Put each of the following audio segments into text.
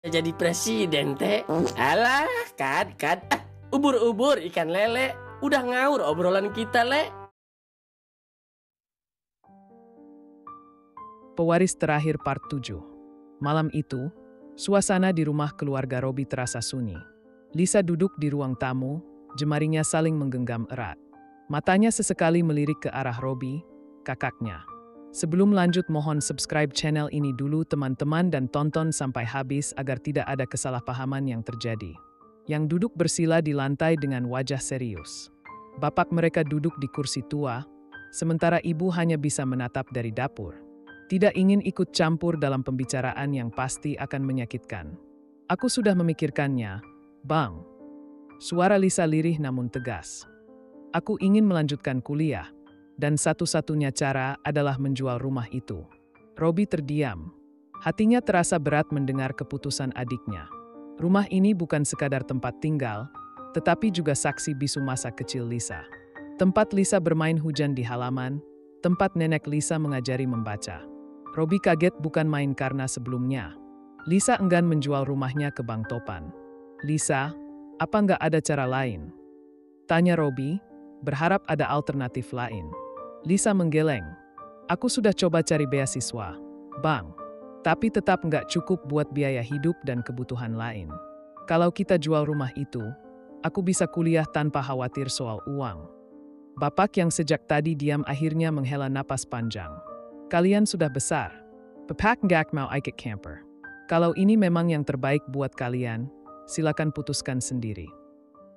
Jadi presiden teh. Alah, ubur-ubur ikan lele. Udah ngawur obrolan kita, Le. Pewaris terakhir part 7. Malam itu, suasana di rumah keluarga Robi terasa sunyi. Lisa duduk di ruang tamu, jemarinya saling menggenggam erat. Matanya sesekali melirik ke arah Robi, kakaknya. Sebelum lanjut, mohon subscribe channel ini dulu teman-teman dan tonton sampai habis agar tidak ada kesalahpahaman yang terjadi. Yang duduk bersila di lantai dengan wajah serius. Bapak mereka duduk di kursi tua, sementara ibu hanya bisa menatap dari dapur. Tidak ingin ikut campur dalam pembicaraan yang pasti akan menyakitkan. Aku sudah memikirkannya, Bang. Suara Lisa lirih namun tegas. Aku ingin melanjutkan kuliah. Dan satu-satunya cara adalah menjual rumah itu. Robi terdiam. Hatinya terasa berat mendengar keputusan adiknya. Rumah ini bukan sekadar tempat tinggal, tetapi juga saksi bisu masa kecil Lisa. Tempat Lisa bermain hujan di halaman, tempat nenek Lisa mengajari membaca. Robi kaget bukan main karena sebelumnya Lisa enggan menjual rumahnya ke Bang Topan. Lisa, apa nggak ada cara lain? Tanya Robi, berharap ada alternatif lain. Lisa menggeleng. Aku sudah coba cari beasiswa, Bang. Tapi tetap nggak cukup buat biaya hidup dan kebutuhan lain. Kalau kita jual rumah itu, aku bisa kuliah tanpa khawatir soal uang. Bapak yang sejak tadi diam akhirnya menghela napas panjang. Kalian sudah besar. Bapak nggak mau ikut camper. Kalau ini memang yang terbaik buat kalian, silakan putuskan sendiri.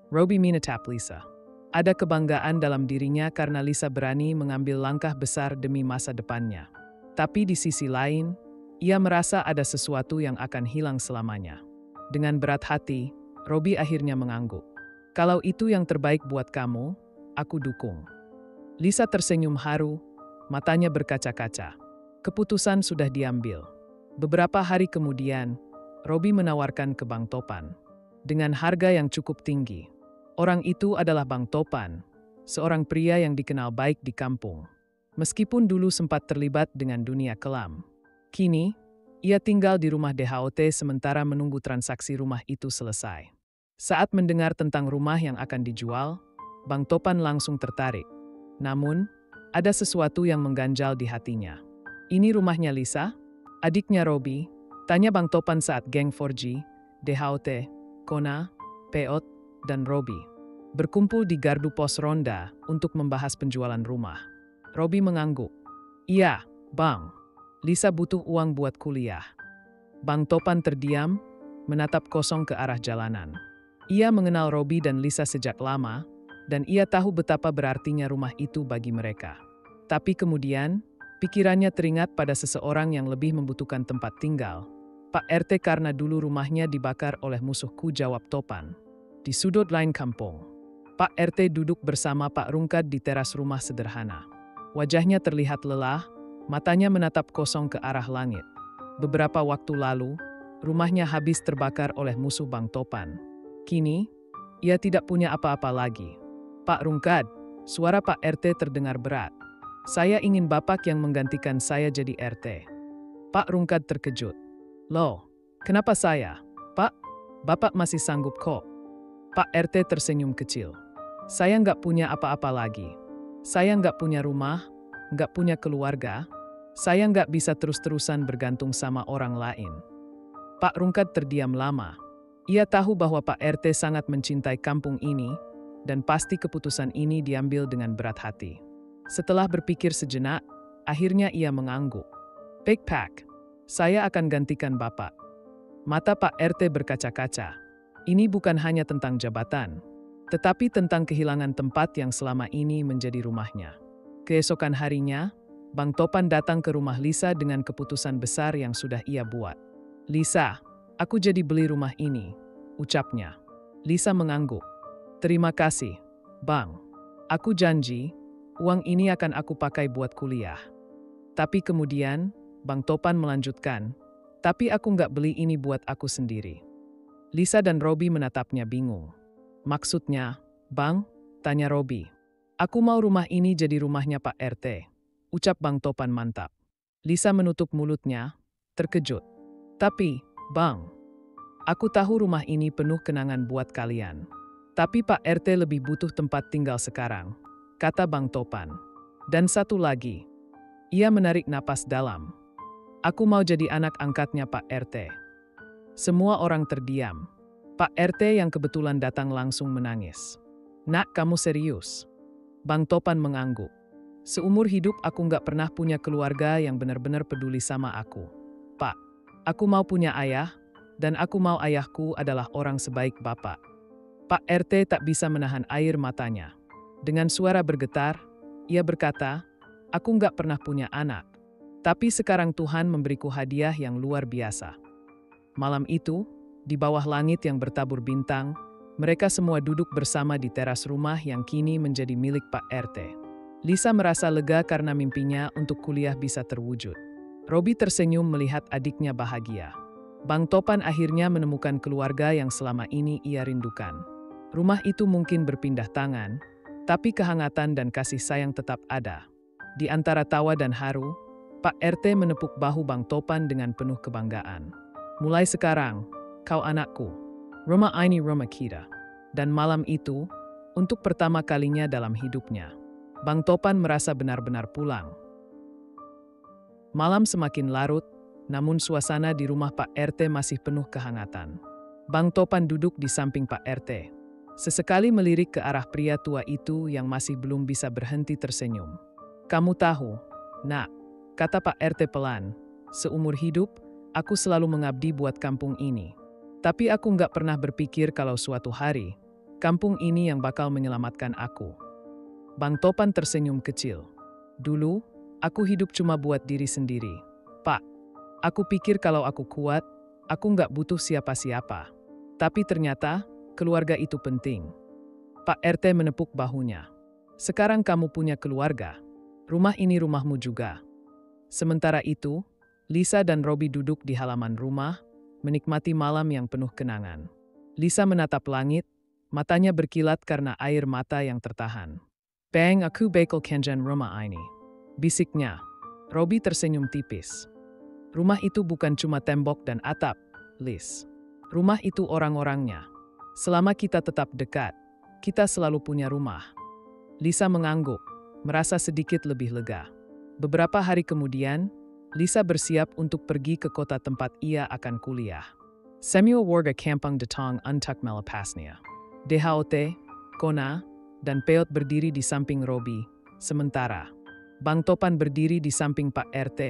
Robi menatap Lisa. Ada kebanggaan dalam dirinya karena Lisa berani mengambil langkah besar demi masa depannya. Tapi di sisi lain, ia merasa ada sesuatu yang akan hilang selamanya. Dengan berat hati, Robi akhirnya mengangguk. Kalau itu yang terbaik buat kamu, aku dukung. Lisa tersenyum haru, matanya berkaca-kaca. Keputusan sudah diambil. Beberapa hari kemudian, Robi menawarkan ke Bang Topan. Dengan harga yang cukup tinggi. Orang itu adalah Bang Topan, seorang pria yang dikenal baik di kampung. Meskipun dulu sempat terlibat dengan dunia kelam. Kini, ia tinggal di rumah DHOT sementara menunggu transaksi rumah itu selesai. Saat mendengar tentang rumah yang akan dijual, Bang Topan langsung tertarik. Namun, ada sesuatu yang mengganjal di hatinya. Ini rumahnya Lisa? Adiknya Robi? Tanya Bang Topan saat geng 4G, DHOT, Kona, Peot, dan Robi berkumpul di gardu pos ronda untuk membahas penjualan rumah. Robi mengangguk. Iya, Bang. Lisa butuh uang buat kuliah. Bang Topan terdiam, menatap kosong ke arah jalanan. Ia mengenal Robi dan Lisa sejak lama, dan ia tahu betapa berartinya rumah itu bagi mereka. Tapi kemudian, pikirannya teringat pada seseorang yang lebih membutuhkan tempat tinggal. Pak RT karena dulu rumahnya dibakar oleh musuhku, jawab Topan. Di sudut lain kampung, Pak RT duduk bersama Pak Rungkad di teras rumah sederhana. Wajahnya terlihat lelah, matanya menatap kosong ke arah langit. Beberapa waktu lalu, rumahnya habis terbakar oleh musuh Bang Topan. Kini, ia tidak punya apa-apa lagi. Pak Rungkad, suara Pak RT terdengar berat. Saya ingin Bapak yang menggantikan saya jadi RT. Pak Rungkad terkejut. Loh, kenapa saya? Pak, Bapak masih sanggup kok. Pak RT tersenyum kecil. Saya nggak punya apa-apa lagi. Saya nggak punya rumah, nggak punya keluarga. Saya nggak bisa terus-terusan bergantung sama orang lain. Pak Rungkad terdiam lama. Ia tahu bahwa Pak RT sangat mencintai kampung ini, dan pasti keputusan ini diambil dengan berat hati. Setelah berpikir sejenak, akhirnya ia mengangguk. Pak, saya akan gantikan Bapak. Mata Pak RT berkaca-kaca. Ini bukan hanya tentang jabatan, tetapi tentang kehilangan tempat yang selama ini menjadi rumahnya. Keesokan harinya, Bang Topan datang ke rumah Lisa dengan keputusan besar yang sudah ia buat. Lisa, aku jadi beli rumah ini, ucapnya. Lisa mengangguk. Terima kasih, Bang. Aku janji, uang ini akan aku pakai buat kuliah. Tapi kemudian, Bang Topan melanjutkan, tapi aku nggak beli ini buat aku sendiri. Lisa dan Robi menatapnya bingung. Maksudnya, Bang? Tanya Robi. Aku mau rumah ini jadi rumahnya Pak RT. Ucap Bang Topan mantap. Lisa menutup mulutnya, terkejut. Tapi, Bang, Aku tahu rumah ini penuh kenangan buat kalian. Tapi Pak RT lebih butuh tempat tinggal sekarang, kata Bang Topan. Dan satu lagi. Ia menarik napas dalam. Aku mau jadi anak angkatnya Pak RT. Semua orang terdiam. Pak RT yang kebetulan datang langsung menangis. Nak, kamu serius? Bang Topan mengangguk. Seumur hidup aku nggak pernah punya keluarga yang benar-benar peduli sama aku. Pak, aku mau punya ayah, dan aku mau ayahku adalah orang sebaik Bapak. Pak RT tak bisa menahan air matanya. Dengan suara bergetar, ia berkata, aku nggak pernah punya anak. Tapi sekarang Tuhan memberiku hadiah yang luar biasa. Malam itu, di bawah langit yang bertabur bintang, mereka semua duduk bersama di teras rumah yang kini menjadi milik Pak RT. Lisa merasa lega karena mimpinya untuk kuliah bisa terwujud. Robi tersenyum melihat adiknya bahagia. Bang Topan akhirnya menemukan keluarga yang selama ini ia rindukan. Rumah itu mungkin berpindah tangan, tapi kehangatan dan kasih sayang tetap ada. Di antara tawa dan haru, Pak RT menepuk bahu Bang Topan dengan penuh kebanggaan. Mulai sekarang, kau anakku. Rumah ini rumah kita. Dan malam itu, untuk pertama kalinya dalam hidupnya, Bang Topan merasa benar-benar pulang. Malam semakin larut, namun suasana di rumah Pak RT masih penuh kehangatan. Bang Topan duduk di samping Pak RT. Sesekali melirik ke arah pria tua itu yang masih belum bisa berhenti tersenyum. Kamu tahu, Nak, kata Pak RT pelan, seumur hidup, aku selalu mengabdi buat kampung ini. Tapi aku nggak pernah berpikir kalau suatu hari, kampung ini yang bakal menyelamatkan aku. Bang Topan tersenyum kecil. Dulu, aku hidup cuma buat diri sendiri. Pak, aku pikir kalau aku kuat, aku nggak butuh siapa-siapa. Tapi ternyata, keluarga itu penting. Pak RT menepuk bahunya. Sekarang kamu punya keluarga. Rumah ini rumahmu juga. Sementara itu, Lisa dan Robi duduk di halaman rumah, menikmati malam yang penuh kenangan. Lisa menatap langit, matanya berkilat karena air mata yang tertahan. Bang, aku bakal kenjan rumah ini. Bisiknya. Robi tersenyum tipis. Rumah itu bukan cuma tembok dan atap, Lis. Rumah itu orang-orangnya. Selama kita tetap dekat, kita selalu punya rumah. Lisa mengangguk, merasa sedikit lebih lega. Beberapa hari kemudian, Lisa bersiap untuk pergi ke kota tempat ia akan kuliah. Samuel warga kampung datang untuk melepasnya. DHOT, Kona, dan Peot berdiri di samping Robi. Sementara, Bang Topan berdiri di samping Pak RT,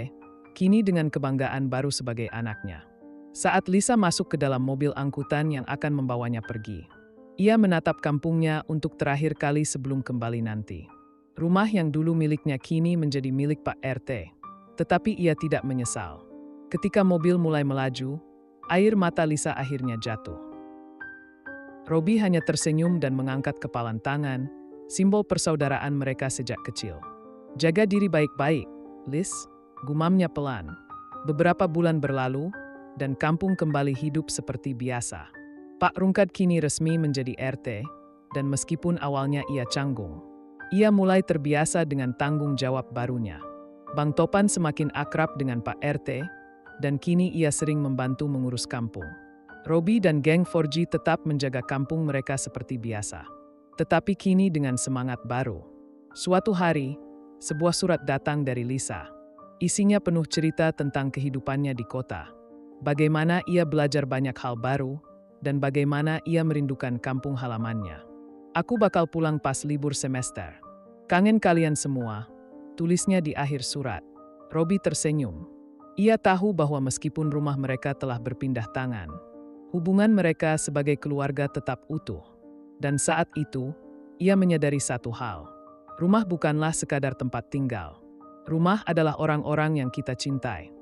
kini dengan kebanggaan baru sebagai anaknya. Saat Lisa masuk ke dalam mobil angkutan yang akan membawanya pergi, ia menatap kampungnya untuk terakhir kali sebelum kembali nanti. Rumah yang dulu miliknya kini menjadi milik Pak RT, tetapi ia tidak menyesal. Ketika mobil mulai melaju, air mata Lisa akhirnya jatuh. Robi hanya tersenyum dan mengangkat kepalan tangan, simbol persaudaraan mereka sejak kecil. Jaga diri baik-baik, Lis, gumamnya pelan. Beberapa bulan berlalu, dan kampung kembali hidup seperti biasa. Pak Rungkad kini resmi menjadi RT, dan meskipun awalnya ia canggung, ia mulai terbiasa dengan tanggung jawab barunya. Bang Topan semakin akrab dengan Pak RT, dan kini ia sering membantu mengurus kampung. Robi dan geng 4G tetap menjaga kampung mereka seperti biasa. Tetapi kini dengan semangat baru. Suatu hari, sebuah surat datang dari Lisa. Isinya penuh cerita tentang kehidupannya di kota. Bagaimana ia belajar banyak hal baru, dan bagaimana ia merindukan kampung halamannya. Aku bakal pulang pas libur semester. Kangen kalian semua, tulisnya di akhir surat. Robi tersenyum. Ia tahu bahwa meskipun rumah mereka telah berpindah tangan, hubungan mereka sebagai keluarga tetap utuh. Dan saat itu, ia menyadari satu hal. Rumah bukanlah sekadar tempat tinggal. Rumah adalah orang-orang yang kita cintai.